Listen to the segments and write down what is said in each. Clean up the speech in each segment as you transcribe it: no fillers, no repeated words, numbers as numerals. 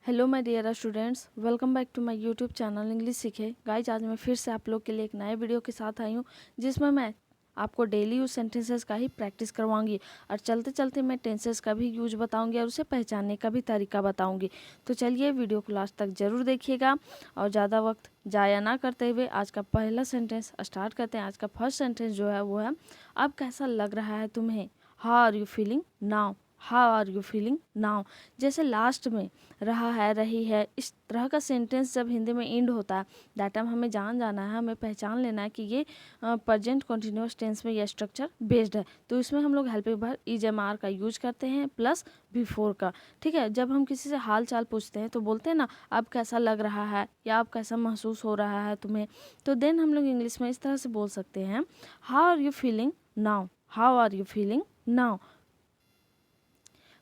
Hello my dear students, welcome back to my YouTube channel English सीखे। Guys, आज मैं फिर से आप लोग के लिए एक नए वीडियो के साथ आई हूँ जिसमें मैं आपको डेली यूज सेंटेंसेस का ही प्रैक्टिस करवाऊंगी और चलते चलते मैं टेंसेस का भी यूज बताऊंगी और उसे पहचानने का भी तरीका बताऊंगी। तो चलिए वीडियो को लास्ट तक ज़रूर देखिएगा और ज़्यादा वक्त ज़ाया ना करते हुए आज का पहला सेंटेंस स्टार्ट करते हैं। आज का फर्स्ट सेंटेंस जो है वो है, अब कैसा लग रहा है तुम्हें। How are you feeling now. How are you feeling now. जैसे लास्ट में रहा है, रही है, इस तरह का सेंटेंस जब हिंदी में एंड होता है दैट टाइम हमें जाना है, हमें पहचान लेना है कि ये प्रेजेंट कंटिन्यूअस टेंस में यह स्ट्रक्चर बेस्ड है। तो इसमें हम लोग helping verb is am are का यूज करते हैं प्लस बिफोर का। ठीक है, जब हम किसी से हाल चाल पूछते हैं तो बोलते हैं ना, अब कैसा लग रहा है या अब कैसा महसूस हो रहा है तुम्हें, तो देन हम लोग इंग्लिश में इस तरह से बोल सकते हैं, how are you feeling now. How are you feeling now.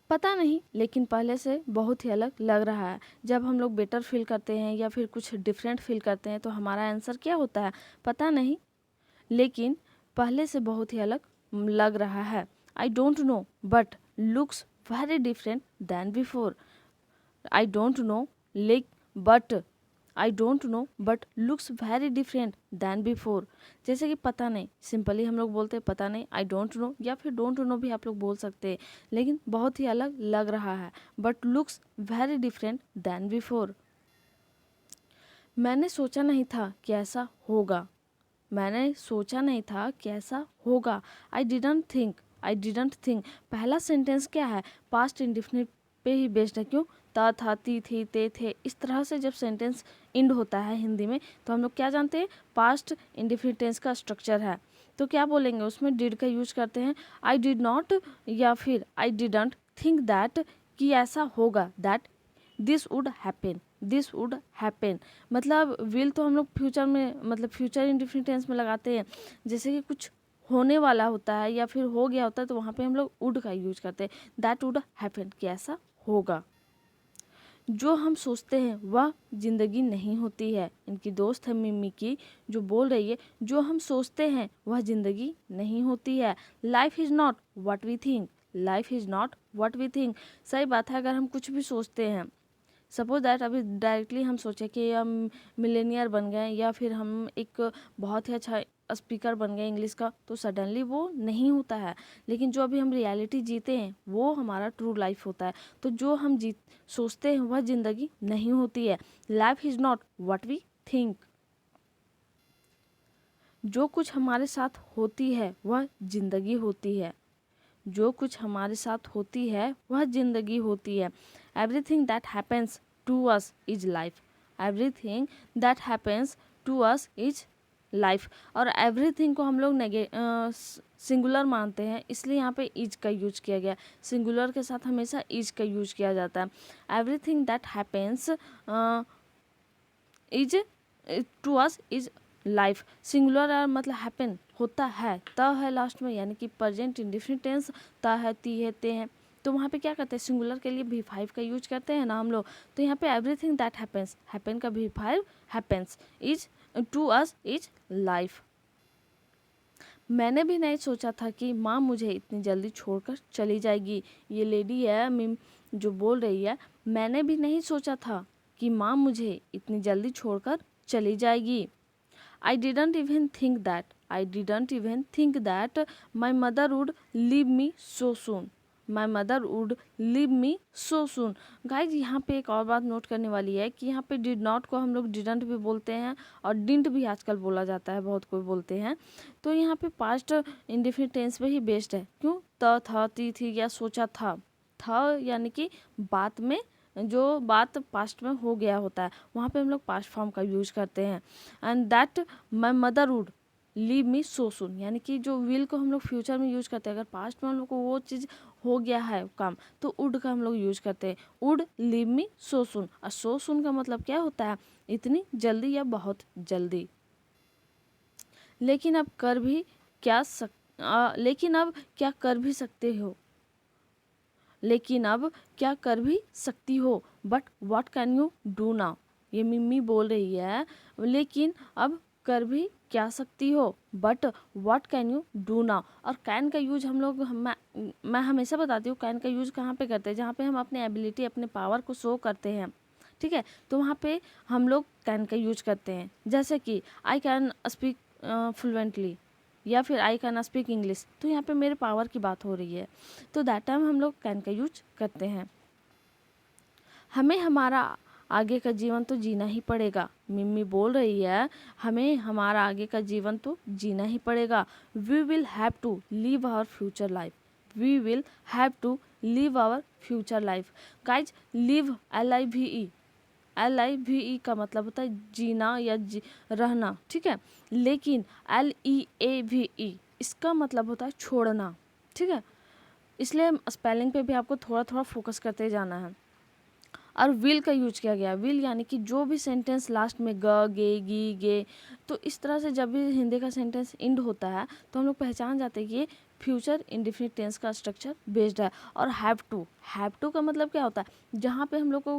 पता नहीं, लेकिन पहले से बहुत ही अलग लग रहा है। जब हम लोग बेटर फील करते हैं या फिर कुछ डिफरेंट फील करते हैं तो हमारा आंसर क्या होता है, पता नहीं, लेकिन पहले से बहुत ही अलग लग रहा है। आई don't no but looks very different than before. I don't no but I don't no but looks very different than before. जैसे कि पता नहीं, सिंपली हम लोग बोलते हैं पता नहीं, आई डोंट नो, या फिर डोंट नो भी आप लोग बोल सकते हैं, लेकिन बहुत ही अलग लग रहा है। But looks very different than before. मैंने सोचा नहीं था कि ऐसा होगा। मैंने सोचा नहीं था कि ऐसा होगा। I didn't think. I didn't think. पहला सेंटेंस क्या है, पास्ट इंडिफिनिट पे ही बेस्ड है। क्यों, था, ती थी, ते थे, इस तरह से जब सेंटेंस इंड होता है हिंदी में तो हम लोग क्या जानते हैं, पास्ट इंडिफिनिट टेंस का स्ट्रक्चर है। तो क्या बोलेंगे, उसमें डिड का यूज करते हैं। आई डिड नॉट या फिर आई डिडंट थिंक दैट, कि ऐसा होगा, that this would happen. This would happen मतलब विल तो हम लोग फ्यूचर में, मतलब फ्यूचर इंडिफिनिट टेंस में लगाते हैं। जैसे कि कुछ होने वाला होता है या फिर हो गया होता है तो वहाँ पे हम लोग वुड का यूज करते हैं, दैट वुड हैपन, कि ऐसा होगा। जो हम सोचते हैं वह जिंदगी नहीं होती है। इनकी दोस्त है मिमी की, जो बोल रही है जो हम सोचते हैं वह जिंदगी नहीं होती है। Life is not what we think. Life is not what we think. सही बात है, अगर हम कुछ भी सोचते हैं, सपोज दैट अभी डायरेक्टली हम सोचे कि हम मिलेनियर बन गए या फिर हम एक बहुत ही अच्छा स्पीकर बन गए इंग्लिश का, तो सडनली वो नहीं होता है। लेकिन जो अभी हम रियलिटी जीते हैं वो हमारा ट्रू लाइफ होता है। तो जो हम सोचते हैं वह जिंदगी नहीं होती है। Life is not what we think. जो कुछ हमारे साथ होती है वह जिंदगी होती है। जो कुछ हमारे साथ होती है वह जिंदगी होती है। Everything that happens to us is life. Everything that happens to us is life. और एवरीथिंग को हम लोग सिंगुलर मानते हैं, इसलिए यहाँ पे इज का यूज किया गया। सिंगुलर के साथ हमेशा इज का यूज किया जाता है। Everything that happens is to us is life. Singular मतलब हैपन होता है, त है लास्ट में, यानी कि प्रेजेंट इंडेफिनिट टेंस, त है, ती है, ते हैं, तो वहाँ पे क्या करते हैं, सिंगुलर के लिए V5 का यूज करते हैं ना हम लोग। तो यहाँ पे एवरीथिंग दैट हैपेंस, हैपन का V5 happens, is to us is life. मैंने भी नहीं सोचा था कि माँ मुझे इतनी जल्दी छोड़कर चली जाएगी। ये लेडी है मिम जो बोल रही है, मैंने भी नहीं सोचा था कि माँ मुझे इतनी जल्दी छोड़कर चली जाएगी। I didn't even think that. I didn't even think that my mother would leave me so soon. My mother would leave me so soon. Guys, यहाँ पे एक और बात नोट करने वाली है कि यहाँ पे did not को हम लोग didn't भी बोलते हैं और didn't भी आजकल बोला जाता है, बहुत कोई बोलते हैं। तो यहाँ पे पास्ट इंडेफिनिट टेंस पे ही बेस्ड है। क्यों, था, ती थी या सोचा था यानी कि बात में, जो बात पास्ट में हो गया होता है वहाँ पे हम लोग पास्ट फॉर्म का यूज करते हैं। And that my mother would leave me so soon, यानी कि जो विल को हम लोग फ्यूचर में यूज करते हैं, अगर पास्ट में हम लोग को वो चीज़ हो गया है काम, तो वुड का हम लोग यूज करते हैं, वुड लीव मी सो सून। और सो सून का मतलब क्या होता है, इतनी जल्दी या बहुत जल्दी। लेकिन अब क्या कर भी सकते हो, लेकिन अब क्या कर भी सकती हो, but what can you do now. ये मिम्मी बोल रही है, लेकिन अब कर भी क्या सकती हो, but what can you do now. और कैन का यूज हम लोग, मैं हमेशा बताती हूँ कैन का यूज कहाँ पे करते हैं, जहाँ पे हम अपने एबिलिटी, अपने पावर को शो करते हैं। ठीक है। तो वहाँ पे हम लोग कैन का यूज करते हैं, जैसे कि आई कैन स्पीक फ्लुएंटली या फिर आई कैन स्पीक इंग्लिश, तो यहाँ पे मेरे पावर की बात हो रही है, तो दैट टाइम हम लोग कैन का यूज करते हैं। हमें हमारा आगे का जीवन तो जीना ही पड़ेगा, मिम्मी बोल रही है हमें हमारा आगे का जीवन तो जीना ही पड़ेगा। We will have to live our future life, we will have to live our future life. Guys live LIVE का मतलब होता है जीना या रहना, ठीक है। लेकिन LEAVE इसका मतलब होता है छोड़ना, ठीक है। इसलिए स्पेलिंग पे भी आपको थोड़ा थोड़ा फोकस करते जाना है। और विल का यूज किया गया, विल यानी कि जो भी सेंटेंस लास्ट में ग गे गी गे, तो इस तरह से जब भी हिंदी का सेंटेंस इंड होता है तो हम लोग पहचान जाते हैं कि ये फ्यूचर इंडेफिनिट टेंस का स्ट्रक्चर बेस्ड है। और हैव टू का मतलब क्या होता है, जहाँ पे हम लोग को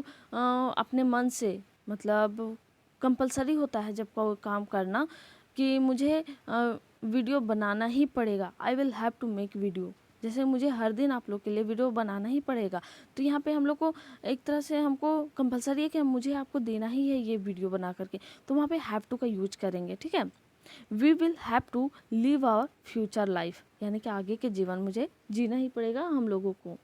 अपने मन से मतलब कंपलसरी होता है जब कोई काम करना कि मुझे वीडियो बनाना ही पड़ेगा, I will have to make video, जैसे मुझे हर दिन आप लोग के लिए वीडियो बनाना ही पड़ेगा। तो यहाँ पे हम लोग को एक तरह से हमको कंपलसरी है कि मुझे आपको देना ही है ये वीडियो बना करके, तो वहाँ पे हैव टू का यूज करेंगे, ठीक है। We will have to live our future life, यानी कि आगे के जीवन मुझे जीना ही पड़ेगा हम लोगों को।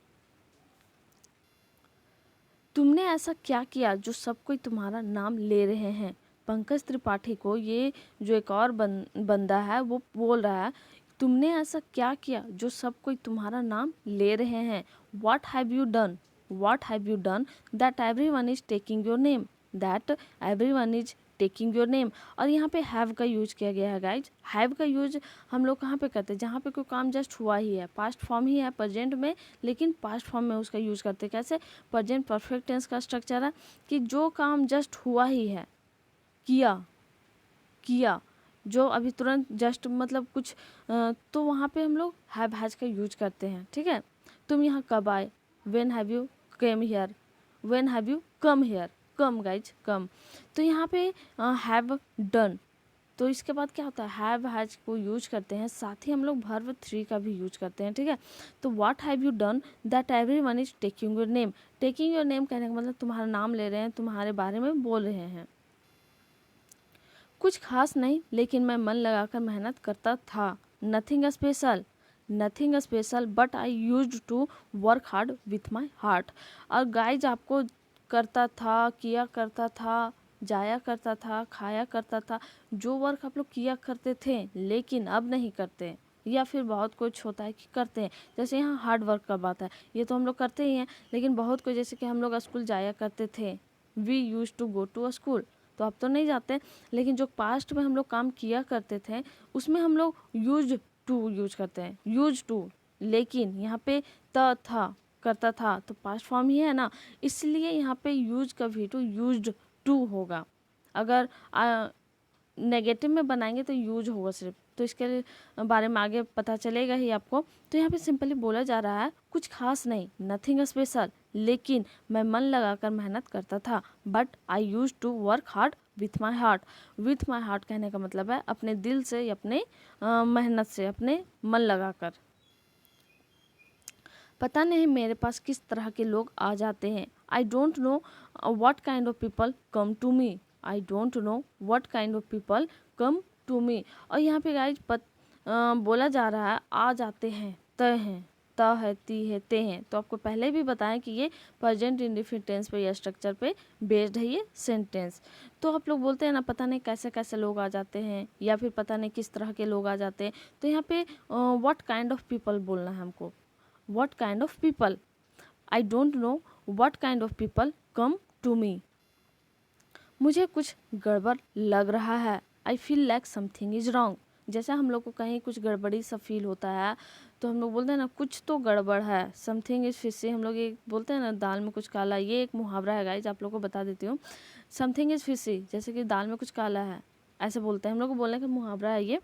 तुमने ऐसा क्या किया जो सब कोई तुम्हारा नाम ले रहे हैं। पंकज त्रिपाठी को ये जो एक और बंदा है वो बोल रहा है तुमने ऐसा क्या किया जो सब कोई तुम्हारा नाम ले रहे हैं। What have you done? What have you done that everyone is taking your name? That everyone is taking your name। और यहाँ पे हैव का यूज किया गया है गाइज। हैव का यूज हम लोग कहाँ पे करते हैं, जहाँ पे कोई काम जस्ट हुआ ही है, पास्ट फॉर्म ही है प्रेजेंट में, लेकिन पास्ट फॉर्म में उसका यूज करते हैं। कैसे, प्रेजेंट परफेक्ट टेंस का स्ट्रक्चर है कि जो काम जस्ट हुआ ही है, किया जो अभी तुरंत जस्ट मतलब कुछ तो वहाँ पे हम लोग हैव हैज का यूज करते हैं, ठीक है। तुम यहाँ कब आए, when have you came here, when have you come here, come guys कम। तो यहाँ पे हैव डन, तो इसके बाद क्या होता है हैव हैज को यूज करते हैं, साथ ही हम लोग वर्ब 3 का भी यूज करते हैं, ठीक है। तो what have you done that everyone is taking your name. Taking your name कहने का मतलब तुम्हारा नाम ले रहे हैं, तुम्हारे बारे में बोल रहे हैं। कुछ खास नहीं, लेकिन मैं मन लगाकर मेहनत करता था। Nothing special but I used to work hard with my heart. और गाइज आपको करता था, किया करता था, जाया करता था, खाया करता था, जो वर्क आप लोग किया करते थे लेकिन अब नहीं करते, या फिर बहुत कुछ होता है कि करते हैं, जैसे यहाँ हार्ड वर्क का बात है, ये तो हम लोग करते ही हैं, लेकिन बहुत कुछ जैसे कि हम लोग स्कूल जाया करते थे, we use to go to school, तो अब तो नहीं जाते, लेकिन जो पास्ट में हम लोग काम किया करते थे उसमें हम लोग यूज टू यूज करते हैं, यूज टू। लेकिन यहाँ पे था, करता था, तो पास्ट फॉर्म ही है ना, इसलिए यहाँ पे यूज का भी टू यूज्ड टू होगा। अगर नेगेटिव में बनाएंगे तो यूज होगा सिर्फ, तो इसके बारे में आगे पता चलेगा ही आपको। तो यहाँ पे सिंपली बोला जा रहा है कुछ खास नहीं, नथिंग स्पेशल, लेकिन मैं मन लगाकर मेहनत करता था, but I use to work hard with my heart. With my heart कहने का मतलब है अपने दिल से या अपने मेहनत से, अपने मन लगाकर। पता नहीं मेरे पास किस तरह के लोग आ जाते हैं। I don't know what kind of people come to me. I don't know what kind of people come to me. और यहाँ पे गाइज बोला जा रहा है आ जाते हैं, त है, ती है, ते हैं, तो आपको पहले भी बताएं कि ये प्रेजेंट इंडेफिनिट टेंस पे या स्ट्रक्चर पे बेस्ड है ये सेंटेंस। तो आप लोग बोलते हैं ना पता नहीं कैसे कैसे लोग आ जाते हैं, या फिर पता नहीं किस तरह के लोग आ जाते हैं, तो यहाँ पे व्हाट काइंड ऑफ पीपल बोलना है हमको। What kind of people? I don't know what kind of people come to me. मुझे कुछ गड़बड़ लग रहा है। I feel like something is wrong. जैसे हम लोग को कहीं कुछ गड़बड़ी सा फील होता है तो हम लोग बोलते हैं ना कुछ तो गड़बड़ है, समथिंग इज फिशी। हम लोग ये बोलते हैं ना दाल में कुछ काला, ये एक मुहावरा है गाइज, आप लोग को बता देती हूँ। समथिंग इज फिशी, जैसे कि दाल में कुछ काला है, ऐसे बोलते हैं हम लोग को, बोलने का मुहावरा है ये।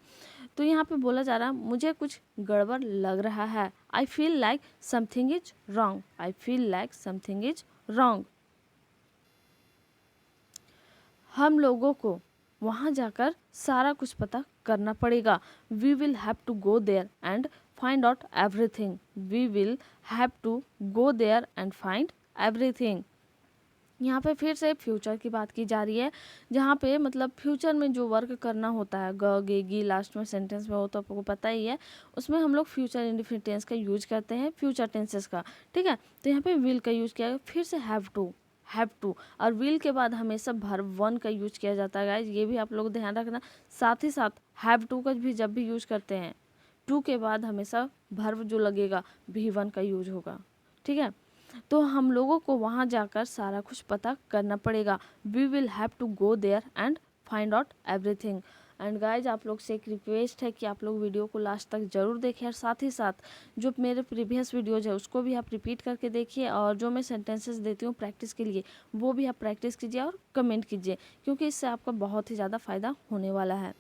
तो यहाँ पे बोला जा रहा है मुझे कुछ गड़बड़ लग रहा है। I feel like something is wrong, I feel like something is wrong. हम लोगों को वहाँ जाकर सारा कुछ पता करना पड़ेगा। We will have to go there and find out everything. We will have to go there and find everything. यहाँ पे फिर से फ्यूचर की बात की जा रही है, जहाँ पे मतलब फ्यूचर में जो वर्क करना होता है, ग गे गी लास्ट में सेंटेंस में, वो तो आपको पता ही है, उसमें हम लोग फ्यूचर इंडेफिनिट टेंस का यूज करते हैं, फ्यूचर टेंसेस का। ठीक है, तो यहाँ पे विल का यूज किया गया। फिर से हैव टू, और विल के बाद हमेशा वर्ब वन का यूज किया जाता है गाइज, ये भी आप लोग ध्यान रखना। साथ ही साथ हैव टू का भी जब भी यूज करते हैं, टू के बाद हमेशा वर्ब जो लगेगा भी वन का यूज होगा। ठीक है, तो हम लोगों को वहाँ जाकर सारा कुछ पता करना पड़ेगा। We will have to go there and find out everything. And guys, आप लोग से एक रिक्वेस्ट है कि आप लोग वीडियो को लास्ट तक जरूर देखें, और साथ ही साथ जो मेरे प्रीवियस वीडियोज है उसको भी आप रिपीट करके देखिए, और जो मैं सेंटेंसेस देती हूँ प्रैक्टिस के लिए वो भी आप प्रैक्टिस कीजिए और कमेंट कीजिए, क्योंकि इससे आपका बहुत ही ज़्यादा फ़ायदा होने वाला है।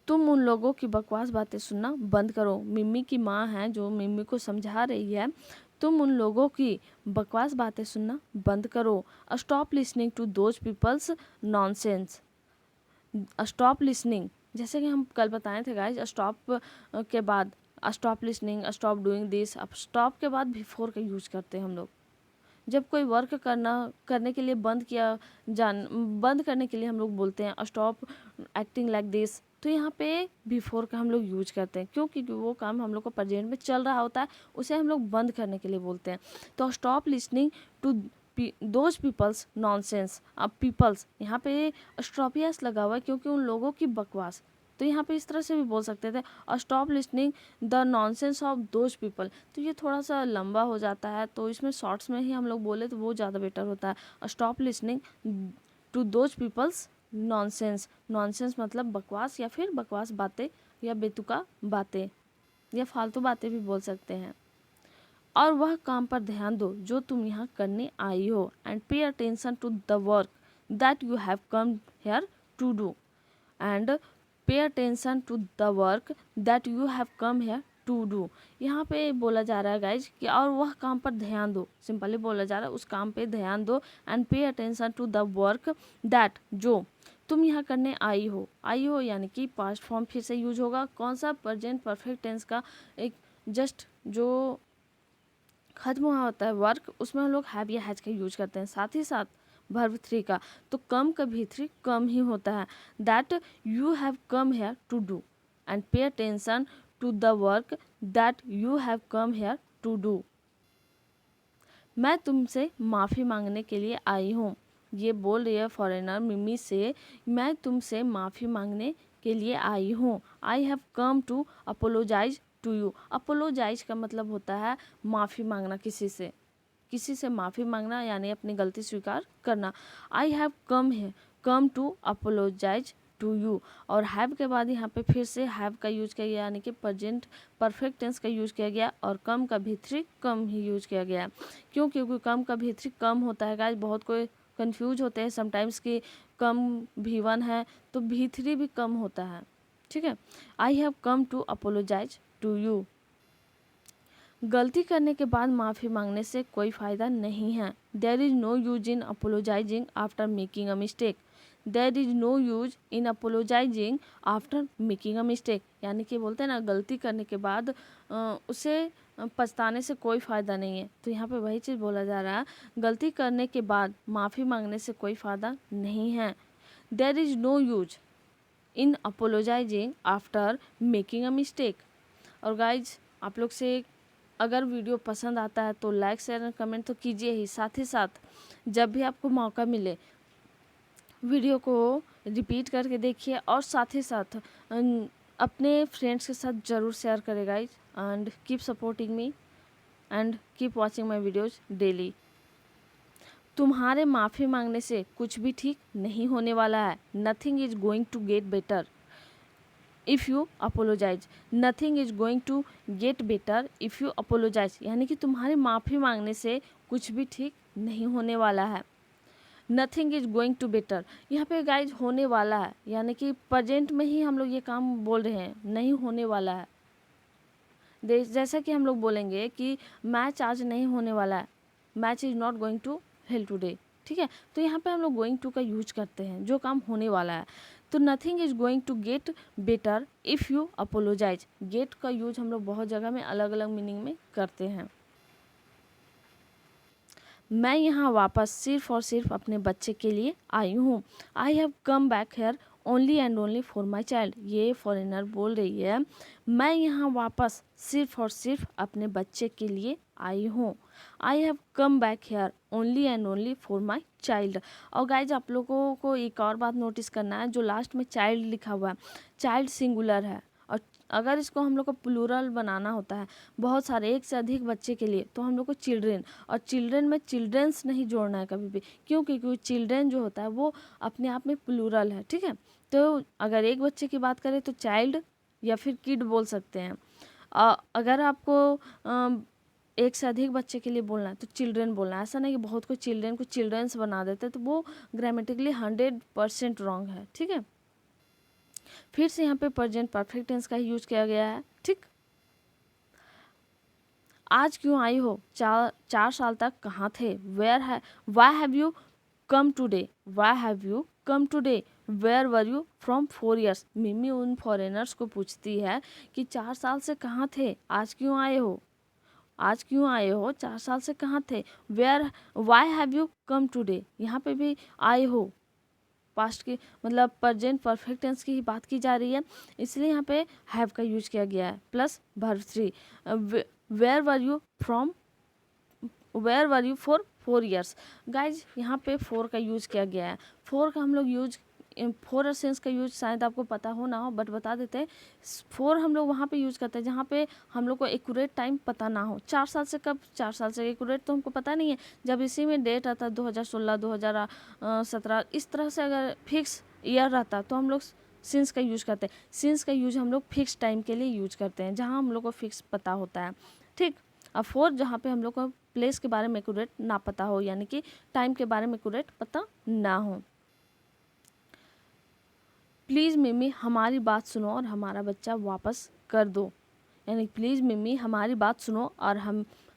तुम उन लोगों की बकवास बातें सुनना बंद करो। मिम्मी की माँ है जो मिम्मी को समझा रही है, तुम उन लोगों की बकवास बातें सुनना बंद करो। Stop listening to those people's nonsense. Stop listening, जैसे कि हम कल बताए थे गाइज, स्टॉप के बाद stop listening, stop doing this, अब स्टॉप के बाद बिफोर का यूज करते हैं हम लोग। जब कोई वर्क करने के लिए बंद करने के लिए हम लोग बोलते हैं स्टॉप एक्टिंग लाइक दिस, तो यहाँ पे बिफोर का हम लोग यूज करते हैं, क्योंकि वो काम हम लोग को प्रेजेंट में चल रहा होता है, उसे हम लोग बंद करने के लिए बोलते हैं। तो stop listening to those people's nonsense. अब पीपल्स यहाँ पे स्ट्रॉपियस लगा हुआ है क्योंकि उन लोगों की बकवास, तो यहाँ पे इस तरह से भी बोल सकते थे stop listening the nonsense of those people. तो ये थोड़ा सा लंबा हो जाता है, तो इसमें शॉर्ट्स में ही हम लोग बोले तो वो ज़्यादा बेटर होता है। Stop listening to those people's nonsense. Nonsense मतलब बकवास, या फिर बकवास बातें, या बेतुका बातें, या फालतू बातें भी बोल सकते हैं। और वह काम पर ध्यान दो जो तुम यहाँ करने आई हो, and pay attention to the work that you have come here to do. And pay attention to the work that you have come here to do. यहाँ पे बोला जा रहा है गाइज कि और वह काम पर ध्यान दो, सिंपली बोला जा रहा है उस काम पे ध्यान दो। And pay attention to the work that, जो तुम यहाँ करने आई हो यानी कि पास्ट फॉर्म फिर से यूज होगा। कौन सा? प्रेजेंट परफेक्ट टेंस का एक जस्ट जो खत्म हुआ होता है वर्क, उसमें हम लोग हैव या हैज का यूज करते हैं। साथ ही साथ वर्ब थ्री का, तो कम का भी थ्री कम ही होता है। That you have come here to do, and pay attention to the work that you have come here to do. मैं तुमसे माफ़ी मांगने के लिए आई हूँ। ये बोल रही है फॉरेनर मिमी से, मैं तुमसे माफ़ी मांगने के लिए आई हूँ। I have come to apologise to you. Apologise का मतलब होता है माफ़ी मांगना, किसी से माफ़ी मांगना यानी अपनी गलती स्वीकार करना। I have come to apologise to you. और हैव के बाद यहाँ पे फिर से हैव का यूज किया गया, यानी कि प्रेजेंट परफेक्ट टेंस का यूज किया गया, और कम का भी थ्री कम ही यूज किया गया। क्यों? क्योंकि कम का भी थ्री कम होता है गाइस, बहुत कोई कंफ्यूज होते हैं समटाइम्स कि कम भी वन है तो भी थ्री भी कम होता है। ठीक है, I have come to apologise to you. गलती करने के बाद माफ़ी मांगने से कोई फ़ायदा नहीं है। There is no use in apologising after making a mistake. There is no use in apologising after making a mistake, यानी कि बोलते हैं ना गलती करने के बाद उसे पछताने से कोई फ़ायदा नहीं है। तो यहाँ पे वही चीज़ बोला जा रहा है, गलती करने के बाद माफ़ी मांगने से कोई फ़ायदा नहीं है। There is no use in apologising after making a mistake. और गाइज, आप लोग से अगर वीडियो पसंद आता है तो लाइक शेयर और कमेंट तो कीजिए ही, साथ ही साथ जब भी आपको मौका मिले वीडियो को रिपीट करके देखिए, और साथ ही साथ अपने फ्रेंड्स के साथ ज़रूर शेयर करें guys. And keep supporting me and keep watching my videos daily. तुम्हारे माफ़ी मांगने से कुछ भी ठीक नहीं होने वाला है। Nothing is going to get better if you apologise. Nothing is going to get better if you apologise, यानी कि तुम्हारे माफ़ी मांगने से कुछ भी ठीक नहीं होने वाला है। Nothing is going to better, यहाँ पे गाइज होने वाला है, यानी कि प्रेजेंट में ही हम लोग ये काम बोल रहे हैं, नहीं होने वाला है। जैसा कि हम लोग बोलेंगे कि मैच आज नहीं होने वाला है, match is not going to hell today. ठीक है, तो यहाँ पे हम लोग गोइंग टू का यूज करते हैं जो काम होने वाला है। तो nothing is going to get better if you apologise. Get का यूज हम लोग बहुत जगह में अलग अलग मीनिंग में करते हैं। मैं यहाँ वापस सिर्फ और सिर्फ अपने बच्चे के लिए आई हूँ। I have come back here only and only for my child. ये फॉरेनर बोल रही है, मैं यहाँ वापस सिर्फ और सिर्फ अपने बच्चे के लिए आई हूँ। I have come back here only and only for my child. और गाइज आप लोगों को एक और बात नोटिस करना है, जो लास्ट में चाइल्ड लिखा हुआ है, चाइल्ड सिंगुलर है, और अगर इसको हम लोग को प्लूरल बनाना होता है बहुत सारे एक से अधिक बच्चे के लिए, तो हम लोग को चिल्ड्रेन, और चिल्ड्रेन में चिल्ड्रेंस नहीं जोड़ना है कभी भी, क्योंकि चिल्ड्रेन जो होता है वो अपने आप में प्लूरल है, ठीक है। तो अगर एक बच्चे की बात करें तो चाइल्ड या फिर किड बोल सकते हैं। अगर आपको एक से अधिक बच्चे के लिए बोलना है तो चिल्ड्रेन बोलना है। ऐसा नहीं कि बहुत कोई चिल्ड्रेन को चिल्ड्रेंस बना देते, तो वो ग्रामेटिकली 100% रॉन्ग है, ठीक है। फिर से यहाँ पे प्रेजेंट परफेक्ट टेंस का यूज किया गया है, ठीक। आज क्यों आई हो, 4 साल तक कहाँ थे, why have you come today, why have you come today, where were you from 4 years। मिमी उन फॉरेनर्स को पूछती है कि 4 साल से कहाँ थे, आज क्यों आए हो, आज क्यों आए हो, 4 साल से कहाँ थे। Why have you come today, यहाँ पे भी आए हो पास्ट की मतलब प्रेजेंट परफेक्ट टेंस की ही बात की जा रही है, इसलिए यहाँ पे हैव का यूज किया गया है plus verb 3। Where were you for 4 years। Guys यहाँ पे 4 का यूज किया गया है। 4 का हम लोग यूज 4 सेंस का यूज शायद आपको पता हो ना हो, बट बता देते हैं। 4 हम लोग वहाँ पे यूज करते हैं जहाँ पे हम लोग को एक्यूरेट टाइम पता ना हो। 4 साल से कब, 4 साल से एक्यूरेट तो हमको पता नहीं है। जब इसी में डेट आता है 2016 2017 इस तरह से अगर फिक्स ईयर रहता तो हम लोग सिंस का यूज करते हैं। सिंस का यूज हम लोग फिक्स टाइम के लिए यूज करते हैं जहाँ हम लोग को फिक्स पता होता है, ठीक। अब 4 जहाँ पे हम लोग को प्लेस के बारे में एक्यूरेट ना पता हो, यानी कि टाइम के बारे में एक्यूरेट पता ना हो। प्लीज़ मिमी हमारी बात सुनो और हमारा बच्चा वापस कर दो, यानी प्लीज़ मिमी हमारी बात सुनो और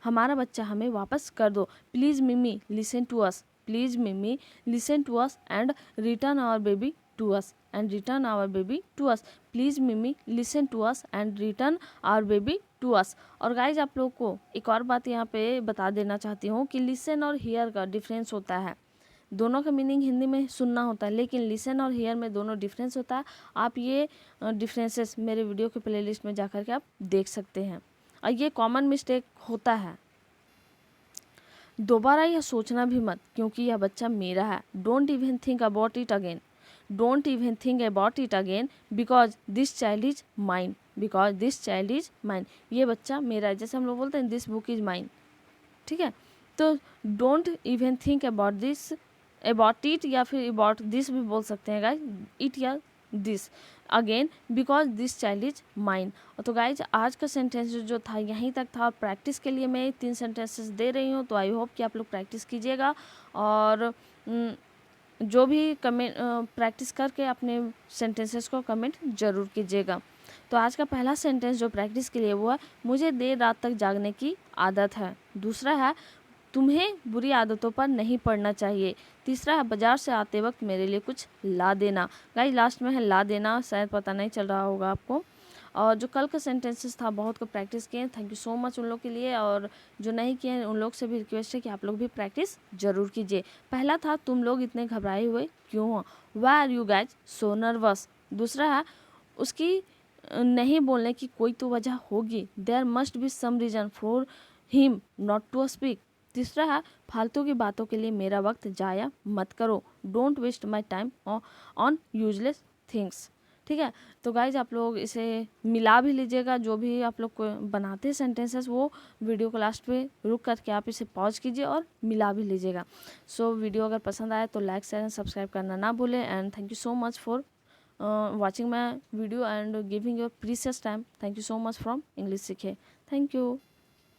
हमारा बच्चा हमें वापस कर दो। Please Mimi listen to us, please Mimi listen to us and return our baby to us, and return our baby to us. Please Mimi listen to us and return our baby to us. और गाइज आप लोग को एक और बात यहाँ पे बता देना चाहती हूँ कि लिसन और हियर का डिफरेंस होता है। दोनों का मीनिंग हिंदी में सुनना होता है, लेकिन लिसन और हियर में दोनों डिफरेंस होता है। आप ये डिफरेंसेस मेरे वीडियो के प्लेलिस्ट में जाकर के आप देख सकते हैं, और ये कॉमन मिस्टेक होता है। दोबारा यह सोचना भी मत क्योंकि यह बच्चा मेरा है। Don't even think about it again, don't even think about it again because this child is mine, because this child is mine. ये बच्चा मेरा है, जैसे हम लोग बोलते हैं दिस बुक इज माइन, ठीक है। तो don't even think about this, about it या फिर अबाउट दिस भी बोल सकते हैं गाइज, इट या this again because this child is mine. तो गाइज आज का सेंटेंस जो था यहीं तक था। प्रैक्टिस के लिए मैं 3 सेंटेंसेस दे रही हूँ, तो आई होप कि आप लोग प्रैक्टिस कीजिएगा, और जो भी कमेंट प्रैक्टिस करके अपने सेंटेंसेस को कमेंट जरूर कीजिएगा। तो आज का पहला सेंटेंस जो प्रैक्टिस के लिए वो है, मुझे देर रात तक जागने की आदत है। दूसरा है, तुम्हें बुरी आदतों पर नहीं पड़ना चाहिए। तीसरा है, बाजार से आते वक्त मेरे लिए कुछ ला देना। गाइस लास्ट में है ला देना, शायद पता नहीं चल रहा होगा आपको। और जो कल का सेंटेंसेस था बहुत को प्रैक्टिस किए, थैंक यू सो मच उन लोग के लिए, और जो नहीं किए उन लोग से भी रिक्वेस्ट है कि आप लोग भी प्रैक्टिस जरूर कीजिए। पहला था, तुम लोग इतने घबराए हुए क्यों हो, why are you guys so nervous. दूसरा है, उसकी नहीं बोलने की कोई तो वजह होगी, there must be some reason for him not to speak. तीसरा है, फालतू की बातों के लिए मेरा वक्त जाया मत करो, don't waste my time on useless things. ठीक है, तो गाइज आप लोग इसे मिला भी लीजिएगा, जो भी आप लोग को बनाते हैं सेंटेंसेस वो वीडियो को लास्ट पे रुक करके आप इसे पॉज कीजिए और मिला भी लीजिएगा। सो वीडियो अगर पसंद आए तो लाइक शेयर एंड सब्सक्राइब करना ना भूलें, and thank you so much for watching my video and giving your precious time. Thank you so much from English Sikhe. Thank you.